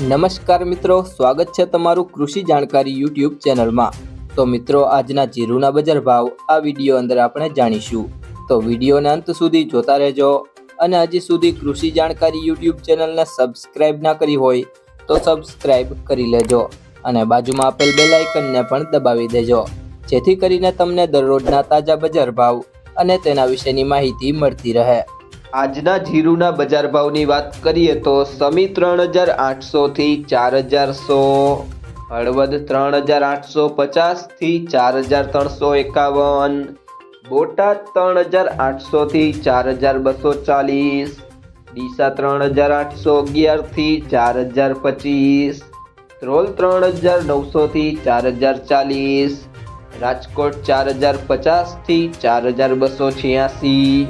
નમસ્કાર મિત્રો, સ્વાગત છે તમારું કૃષિ જાણકારી યુટ્યુબ ચેનલમાં। તો મિત્રો, આજના જીરુના બજાર ભાવ આ વિડીયો અંદર આપણે જાણીશું, તો વિડીયોને અંત સુધી જોતા રહેજો। અને હજી સુધી કૃષિ જાણકારી યુટ્યુબ ચેનલને સબસ્ક્રાઇબ ના કરી હોય તો સબસ્ક્રાઇબ કરી લેજો અને બાજુમાં આપેલ બેલ આઇકનને પણ દબાવી દેજો, જેથી કરીને તમને દરરોજના તાજા બજાર ભાવ અને તેના વિશેની માહિતી મળતી રહે। આજના જીરુના બજાર ભાવની વાત કરીએ તો સમી 3800 થી 4100, હળવદ 3850 થી 4351, બોટાદ 3800 થી 4240, ડીસા 3811 થી 4025, ધ્રોલ 3900 થી 4040, રાજકોટ 4050 થી 4286,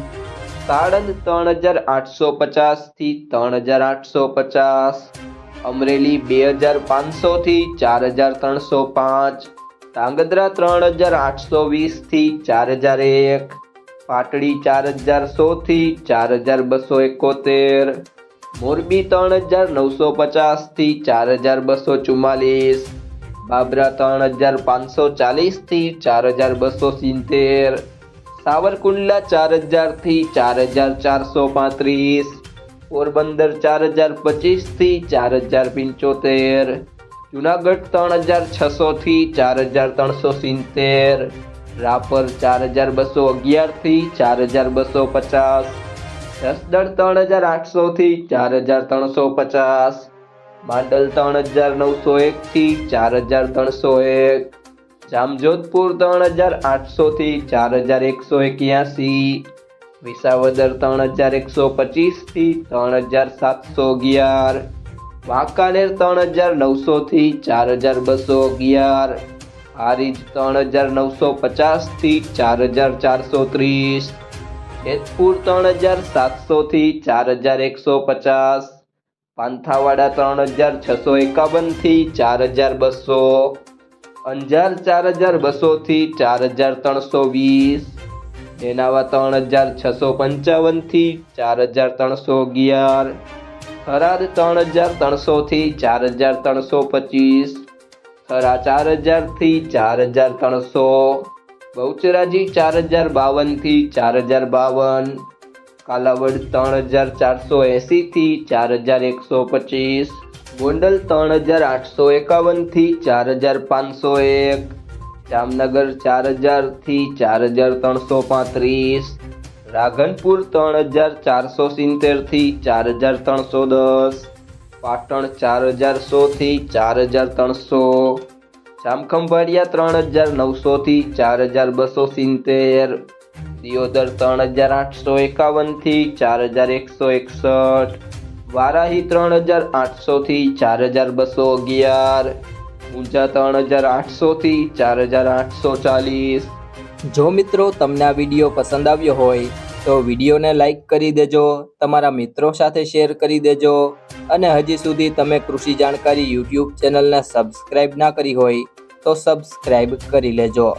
સાણંદ 3850 થી 3850, અમરેલી 2500 થી 4305, ધાંગધ્રા 3820 થી 4001, પાટડી 4100 થી 4271, મોરબી 3950 થી 4244, બાબરા 3540 થી 4270, સાવરકુંડલા 4000 થી 4435, પોરબંદર 4025 થી 4075, જુનાગઢ 3600 થી 4370, રાપર 4211 થી 4250, જસદણ 3800 થી 4350, માંડલ 3901 થી 4301, જામજોધપુર 3800 થી 4181, વિસાવદર 3125 થી 3711, વાંકાનેર 3900 થી 4211, હારીજ 3950 થી 4430, જેતપુર 3700 થી 4150, પાંથાવાડા 3651 થી 4200, અંજાર 4200 થી 4320, નેનાવા 3655 થી 4311, થરાદ 3300 થી 4325, થરા 4000 થી 4300, બહુચરાજી 4052 થી 4052, કાલાવડ 3480 થી 4125, ગોંડલ 3851 થી 4501, જામનગર 4000 થી 4335, રાધનપુર 3470 થી 4310, પાટણ 4100 થી 4300, જામખંભાળિયા 3900 થી 4270, દિયોદર 3851 થી 4161, વારાહી 3800 થી 4211, ઊંઝા 3800 થી 4840। જો મિત્રો તમને આ વિડીયો પસંદ આવ્યો હોય તો વિડીયોને લાઈક કરી દેજો, તમારા મિત્રો સાથે શેર કરી દેજો અને હજી સુધી તમે કૃષિ જાણકારી યુટ્યુબ ચેનલને સબસ્ક્રાઇબ ના કરી હોય તો સબસ્ક્રાઇબ કરી લેજો।